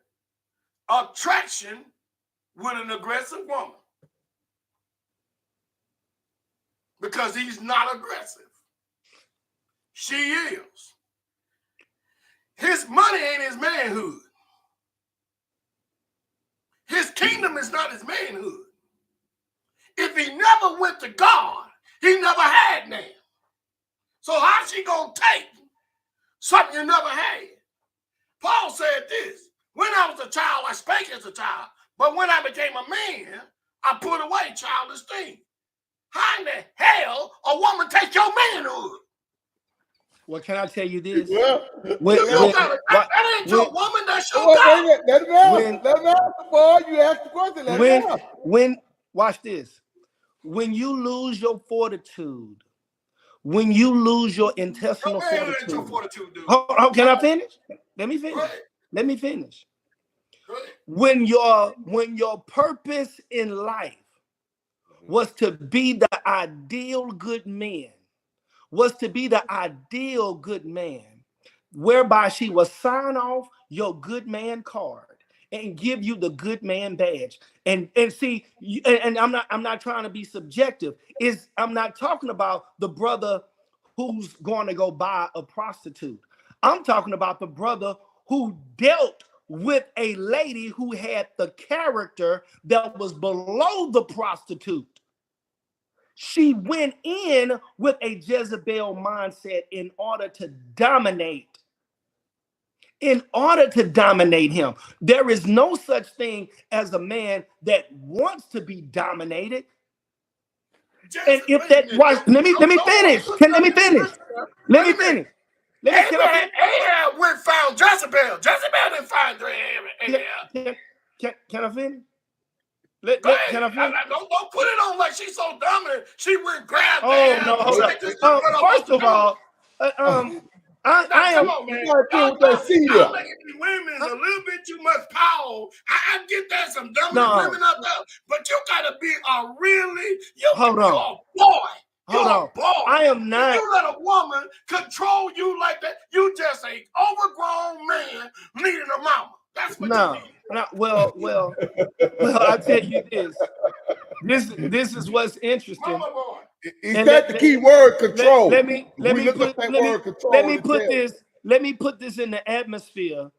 attraction with an aggressive woman because he's not aggressive. She is. His money ain't his manhood. His kingdom is not his manhood. If he never went to God, he never had none. So how's she gonna take something you never had? Paul said this: when I was a child, I spake as a child, but when I became a man, I put away childish things. How in the hell a woman take your manhood? well, can I tell you this? Well, When- That ain't your when- woman, that's your wait, God. wait, let him answer. When- Let him answer, boy. You asked the question. Let him answer. when watch this, when you lose your fortitude, when you lose your Your intestinal manhood ain't your fortitude. fortitude, dude. Oh, can I finish? Let me Go finish. ahead. Let me finish. Go ahead. When your purpose in life was to be the ideal good man, was to be the ideal good man, whereby she will sign off your good man card and give you the good man badge. And see, and I'm not trying to be subjective. I'm not talking about the brother who's going to go buy a prostitute. I'm talking about the brother who dealt with a lady who had the character that was below the prostitute. She went in with a Jezebel mindset in order to dominate. In order to dominate him. There is no such thing as a man that wants to be dominated. And if that was, let me finish. Let me finish. Let me finish. Ahab went found Jezebel. Jezebel didn't find Ahab. Can I finish? Can I finish? Don't put it on like she's so dominant. She went grab Oh no! Hold on. First of all, I am. Come on, man. You gotta deal with that seed Y'all up. making these women a little bit too much power. I get that some dominant No. women up there, but you gotta be a really Hold on. you're a boy. Hold You're on. a boy. I am not. If you let a woman control you like that, you just a overgrown man leading a mama. That's what you need. Well, I tell you this. This is what's interesting. Mama boy. He And said the key word control. Let me look put up that let me word control. let me it put tells. this let me put this in the atmosphere.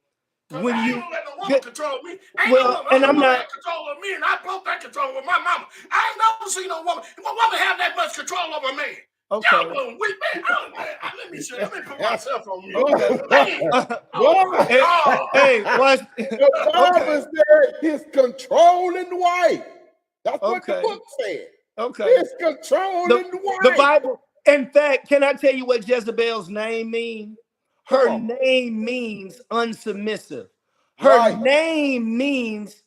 Cause When I you ain't gonna let no woman control me. Ain't well, no woman, and I'm woman not- had control of me, and I broke that control with my mama. I ain't never seen no woman. What woman have that much control over a man? Okay. Y'all gonna weep, man. Let me put myself on mute. Okay. Man. Hey, watch. The Bible said he's controlling the wife. That's what the Okay. book said. Okay. He's controlling the wife. The Bible. In fact, can I tell you what Jezebel's name means? Her Come on. name means unsubmissive. Her Right. name means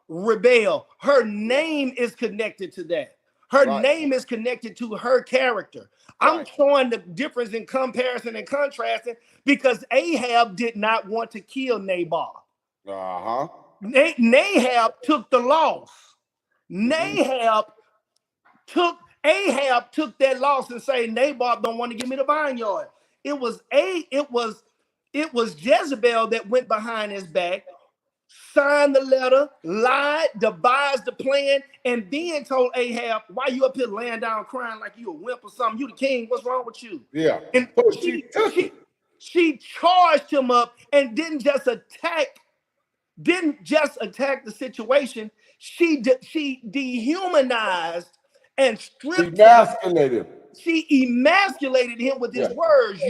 rebel. Her name is connected to that. Her Right. name is connected to her character. I'm Right. showing the difference in comparison and contrasting because Ahab did not want to kill Nabal. Uh-huh. Nahab took the loss. Mm-hmm. Ahab took that loss and say, Naboth don't want to give me the vineyard. It was Jezebel that went behind his back, signed the letter, lied, devised the plan, and then told Ahab, why you up here laying down crying like you a wimp or something? You the king, what's wrong with you? Yeah. And So she took it. she charged him up and didn't just attack the situation. She dehumanized and stripped him. Emasculated. She emasculated him with his words.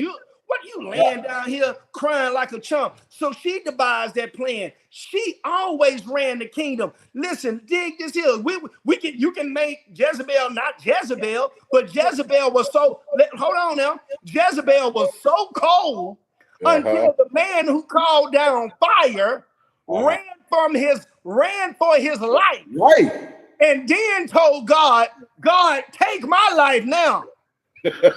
What are you laying down here crying like a chump? So she devised that plan. She always ran the kingdom. Listen, dig this here. You can make Jezebel not Jezebel, but Jezebel was so. Hold on now. Jezebel was so cold until the man who called down fire ran for his life. Right. And then told God, take my life now.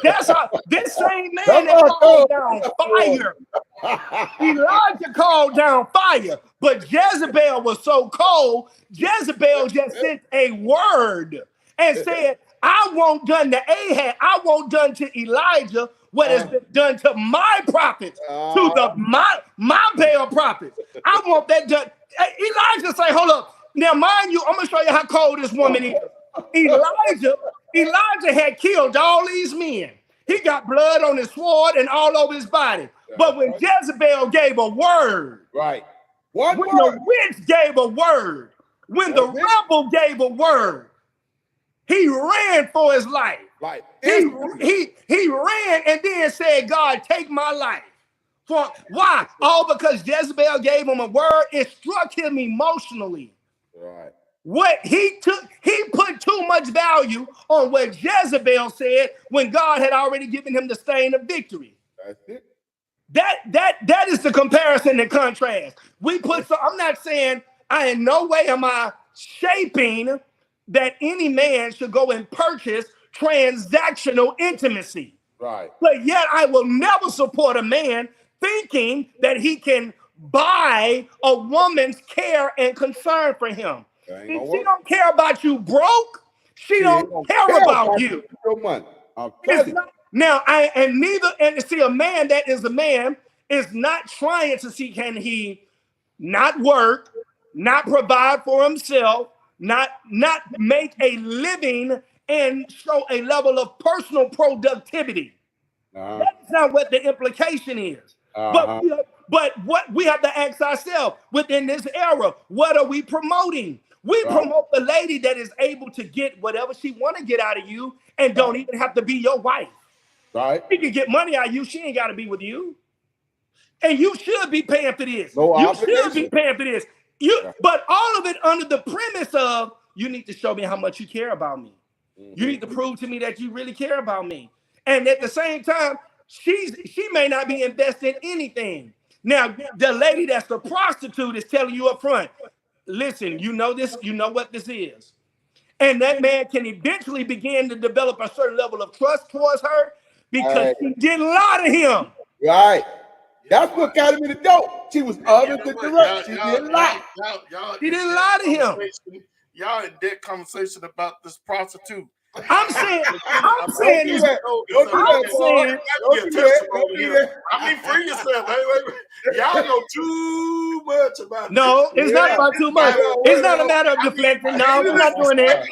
That's how this same man that called down fire. Elijah called down fire, but Jezebel was so cold. Jezebel just sent a word and said, I want done to Ahab, I want done to Elijah what has been done to my prophets, to my Baal prophets. I want that done. Elijah say, hold up. Now, mind you, I'm gonna show you how cold this woman is. Elijah had killed all these men. He got blood on his sword and all over his body. But when Jezebel gave a word, when the witch gave a word, when the rebel gave a word, he ran for his life. He ran and then said, God, take my life. Why? All because Jezebel gave him a word. It struck him emotionally. Right. What he put too much value on what Jezebel said when God had already given him the stain of victory. That's it. That is the comparison and contrast. I'm not saying in no way am I shaping that any man should go and purchase transactional intimacy. Right. But yet I will never support a man thinking that he can buy a woman's care and concern for him. If she don't care about you broke, she don't care about you. Your money. Now, a man that is a man is not trying to see, can he not work, not provide for himself, not make a living and show a level of personal productivity. That's not what the implication is. But what we have to ask ourselves within this era, what are we promoting? We promote the lady that is able to get whatever she want to get out of you and don't even have to be your wife. Right. She can get money out of you. She ain't got to be with you. And you should be paying for this. You should be paying for this. But all of it under the premise of, you need to show me how much you care about me. You need to prove to me that you really care about me. And at the same time, she may not be investing in anything. Now, the lady that's the prostitute is telling you up front, listen, you know this, you know what this is. And that man can eventually begin to develop a certain level of trust towards her because she didn't lie to him. Right. That's what got him in the dope. She was honest and direct. She didn't lie. She didn't lie to him. Y'all in that conversation about this prostitute. I'm saying, free yourself. Y'all know too much about No, it's not about too much. It's not a matter of deflecting. No, we're not doing that.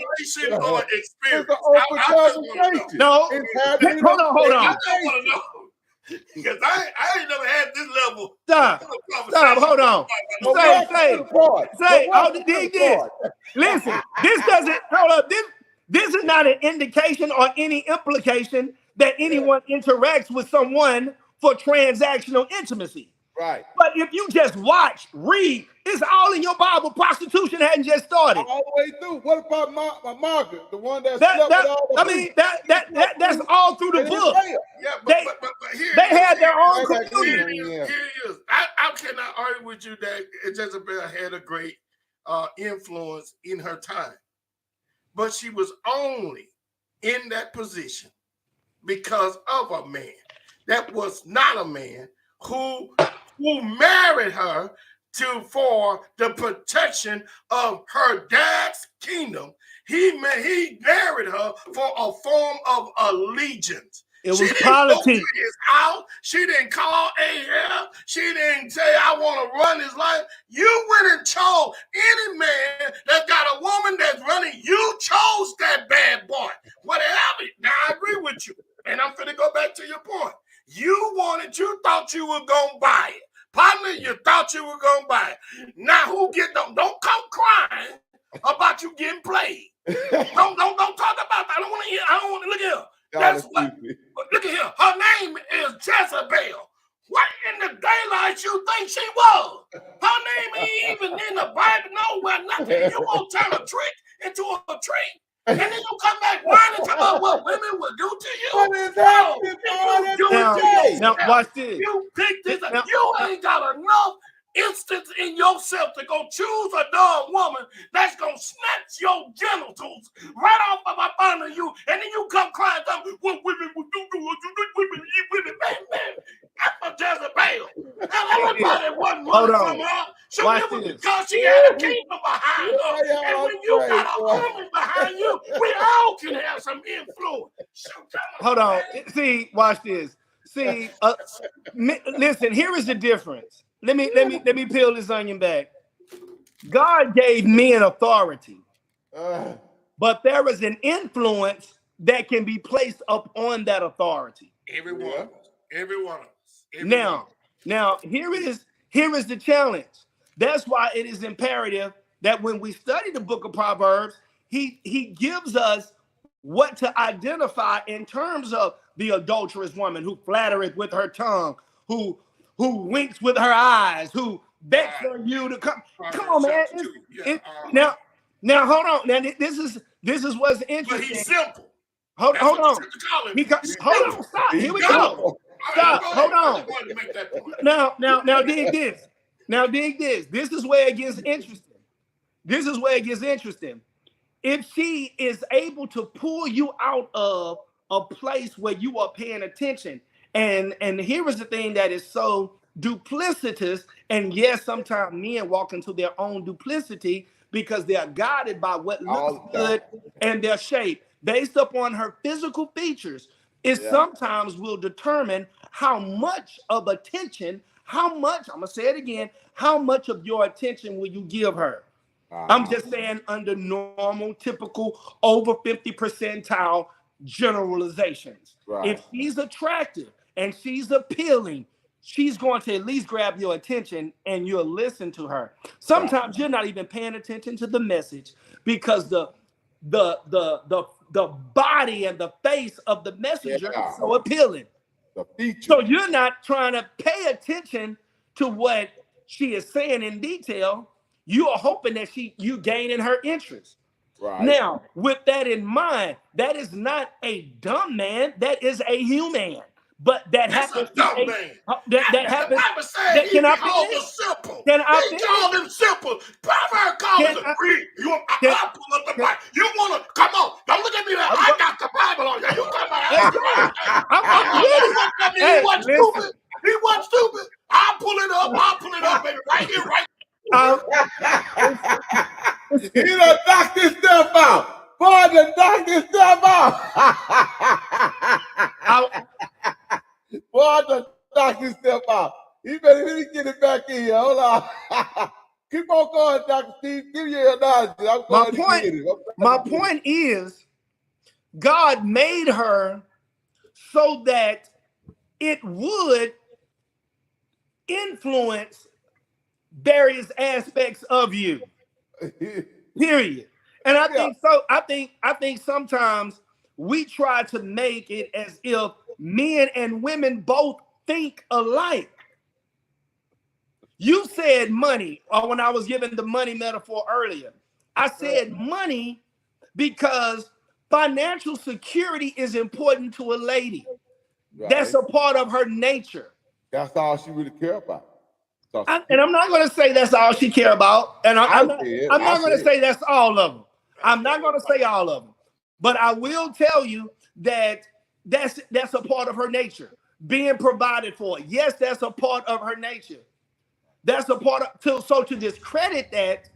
No, hold on. Because I ain't never had this level. Stop, hold on. Say, dig this. Listen, this doesn't, hold up, This is not an indication or any implication that anyone interacts with someone for transactional intimacy. Right. But if you just watch, read, it's all in your Bible. Prostitution hadn't just started. All the way through. What about Margaret, the one that That, slept that with all the I mean, that's all through the book. Yeah, They- but here They it is. had their own Here it community. is. Here it is. I cannot argue with you that Jezebel had a great influence in her time, but she was only in that position because of a man that was not a man who married her for the protection of her dad's kingdom. He married her for a form of allegiance. It was She didn't politics. go to his house. She didn't call Ahab. She didn't say, I want to run his life. You went and chose any man that's got a woman that's running. You chose that bad boy. Whatever. Now, I agree with you. And I'm going to go back to your point. You thought you were going to buy it. Partner, you thought you were going to buy it. Now, who get them? Don't come crying about you getting played. Don't talk about that. I don't want to look at her. That's what. Look at here. Her name is Jezebel. What in the daylight you think she was? Her name ain't even in the Bible nowhere. Nothing. You won't turn a trick into a tree, and then you come back whining about what women will do to you. What is happening, Now, watch this. You pick this up. Now- You ain't got enough instance in yourself to go choose a darn woman that's gonna snatch your genitals right off of up under you, and then you come crying down, what women will do to us, women, man. That's a Jezebel. Now everybody wasn't Hold running on. from her. So Watch it was this. because she had a kingdom behind her. Yeah, And when you got a woman behind you, we all can have some influence. So Hold on. See, watch this. See, listen, here is the difference. Let me peel this onion back. God gave men authority, but there is an influence that can be placed upon that authority. Every one of us. Every one of us. Now, here is the challenge. That's why it is imperative that when we study the book of Proverbs, he gives us what to identify in terms of the adulterous woman who flattereth with her tongue, who winks with her eyes, who bets on you to come. Come on, man. Now hold on. Now this is what's But interesting. he's simple. Hold on. Hold Hold on. Stop. Here we go. Stop. Hold on. Now dig this. This is where it gets interesting. If she is able to pull you out of a place where you are paying attention, and here is the thing that is so duplicitous, and yes, sometimes men walk into their own duplicity because they are guided by what looks good and their shape. Based upon her physical features, it sometimes will determine how much of attention, I'm gonna say it again, how much of your attention will you give her? I'm just saying under normal, typical, over 50 percentile generalizations. Right. If she's attractive and she's appealing, she's going to at least grab your attention and you'll listen to her. Sometimes you're not even paying attention to the message because the body and the face of the messenger is so appealing. The feature. So you're not trying to pay attention to what she is saying in detail. You are hoping that you gain in her interest. Right. Now, with that in mind, that is not a dumb man. That is a human. But that happens. Dumb man. That happens. That He cannot called be him simple. Can I He called him simple. Proverbs called him read. I pull up the Bible. You want to come on? Don't look at me like I got the Bible on you. You come on. Hey, He wasn't stupid. He wasn't stupid. I'll pull it up, baby. Right here, right. He done knocked this stuff out. Boy, done knocked this stuff out. Boy, done knocked this stuff out. He better really get it back in here. Hold on. Keep on going, Dr. Steve. Give you an analogy. My point is, God made her so that it would influence various aspects of you. Period. And I think so. I think sometimes we try to make it as if men and women both think alike. You said money, or when I was giving the money metaphor earlier, I said money because financial security is important to a lady. Right. That's a part of her nature. That's all she really care about. So And I'm not going to say that's all she care about. And I'm not going to say that's all of them. I'm not going to say all of them. But I will tell you that that's a part of her nature. Being provided for. Yes, that's a part of her nature. That's a part of, so to discredit that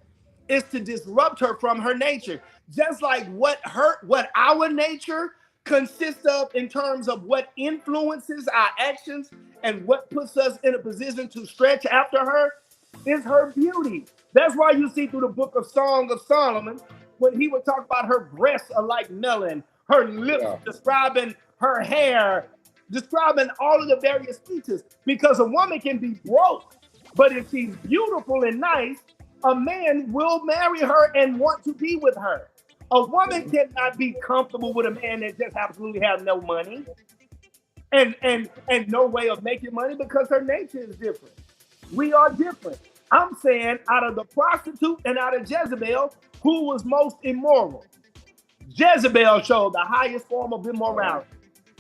is to disrupt her from her nature. Just like what our nature consists of in terms of what influences our actions and what puts us in a position to stretch after her is her beauty. That's why you see through the book of Song of Solomon, when he would talk about her breasts are like melon, her lips describing her hair, describing all of the various features. Because a woman can be broke, but if she's beautiful and nice, a man will marry her and want to be with her. A woman cannot be comfortable with a man that just absolutely has no money and no way of making money because her nature is different. We are different. I'm saying out of the prostitute and out of Jezebel, who was most immoral? Jezebel showed the highest form of immorality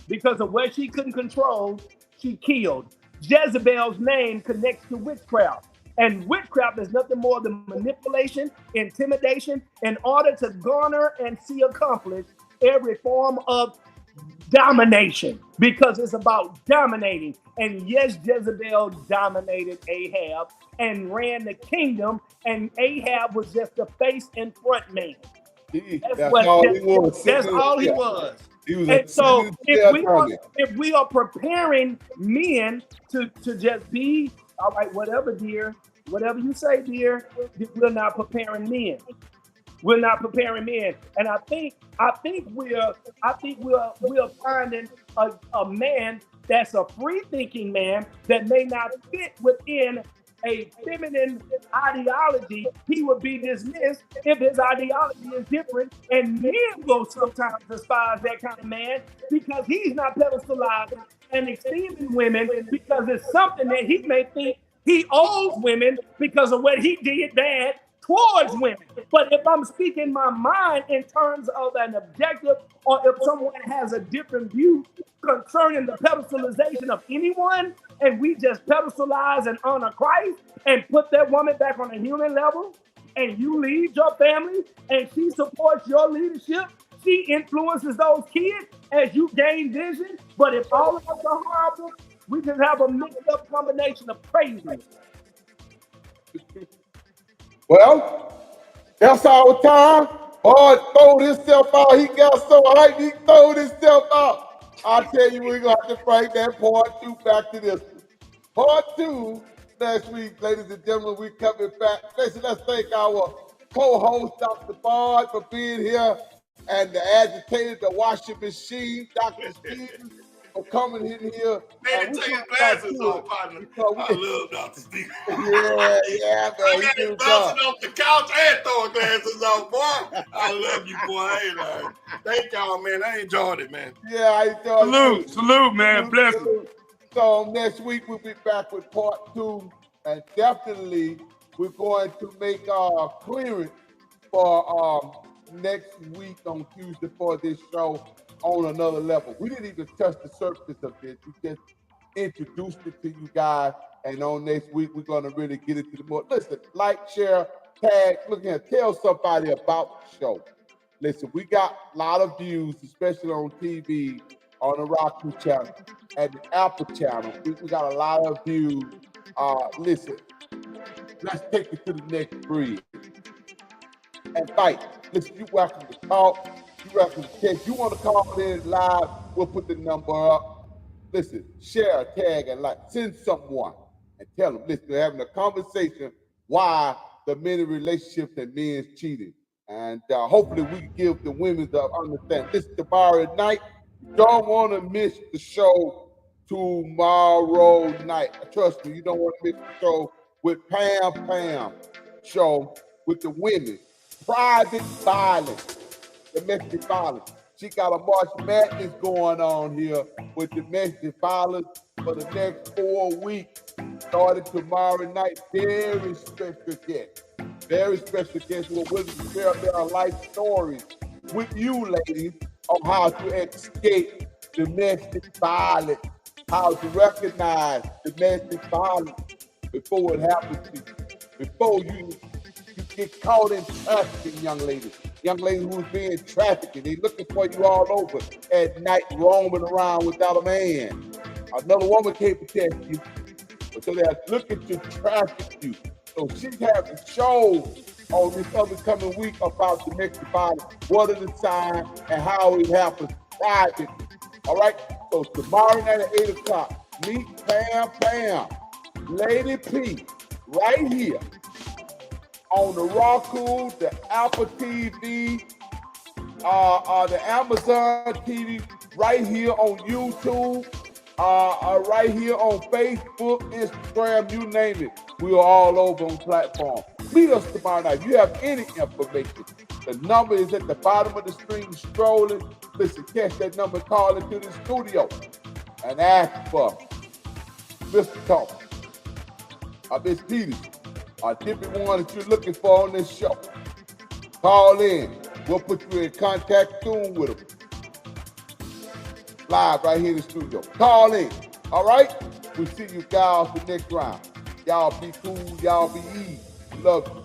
because of what she couldn't control, she killed. Jezebel's name connects to witchcraft. And witchcraft is nothing more than manipulation, intimidation, in order to garner and see accomplish every form of domination, because it's about dominating. And yes, Jezebel dominated Ahab and ran the kingdom, and Ahab was just the face and front man. That's all he was. And so if we are preparing men to just be, all right, whatever, dear, whatever you say, dear, we're not preparing men. We're not preparing men. And I think we're finding a man that's a free-thinking man that may not fit within a feminine ideology. He would be dismissed if his ideology is different. And men will sometimes despise that kind of man because he's not pedestalizing and esteeming women because it's something that he may think he owes women because of what he did bad towards women. But if I'm speaking my mind in terms of an objective, or if someone has a different view concerning the pedestalization of anyone, and we just pedestalize and honor Christ and put that woman back on a human level, and you lead your family and she supports your leadership, she influences those kids as you gain vision. But if all of us are horrible, we just have a mixed up combination of craziness. Well, that's our time. Boy, throwed himself out. He got so hyped, he throwed himself out. I tell you, we're going to have to bring that part 2 back to this one. Part 2 next week, ladies and gentlemen. We're coming back. Listen, let's thank our co-host, Dr. Bard, for being here, and the agitator, the washing machine, Dr. Stevens, for coming in here. Man, take your glasses off, partner. I love Dr. Stevens. Yeah, man. I got him bouncing off the couch and throwing glasses off, boy. I love you, boy. Thank y'all, man. I enjoyed it, man. Yeah, I enjoyed it. Salute, man. Blessings. So next week we'll be back with part 2, and definitely we're going to make our clearance for next week on Tuesday for this show on another level. We didn't even touch the surface of this. We just introduced it to you guys, and on next week we're going to really get into the more. Listen, like, share, tag, look here, tell somebody about the show. Listen, we got a lot of views, especially on TV, on the Roku channel, and the Apple channel. We got a lot of views. Listen, let's take it to the next bridge and fight. Listen, you're welcome to talk. You're welcome to text. You want to call in live, we'll put the number up. Listen, share, tag, and like. Send someone and tell them, listen, they're having a conversation why the men in relationships and men's cheating. And hopefully we can give the women the understand. This is tomorrow night. You don't want to miss the show tomorrow night. Trust me, you don't want to miss the show with Pam show with the women. private violence, domestic violence. She got a March Madness going on here with domestic violence for the next 4 weeks. Starting tomorrow night. Very special guest. Very special guests who are willing to share their life stories with you, ladies, on how to escape domestic violence, how to recognize domestic violence before it happens to you, before you get caught in trafficking, young ladies. Young ladies who's being trafficked, they looking for you all over at night, roaming around without a man. Another woman can't protect you, but so they're looking to traffic you. So she's having shows on this upcoming week about domestic violence, what are the signs and how it happens privately. All right? So tomorrow night at 8 o'clock, meet Pam, Lady P, right here on the Roku, the Apple TV, the Amazon TV, right here on YouTube, right here on Facebook, Instagram, you name it. We are all over on platform. Meet us tomorrow night. If you have any information, the number is at the bottom of the screen scrolling. Listen, catch that number, call into the studio and ask for Mr. Thomas or Miss Peters or different one that you're looking for on this show. Call in. We'll put you in contact soon with them. Live right here in the studio. Call in. All right? We'll see you guys the next round. Y'all be cool. Y'all be easy. Love you.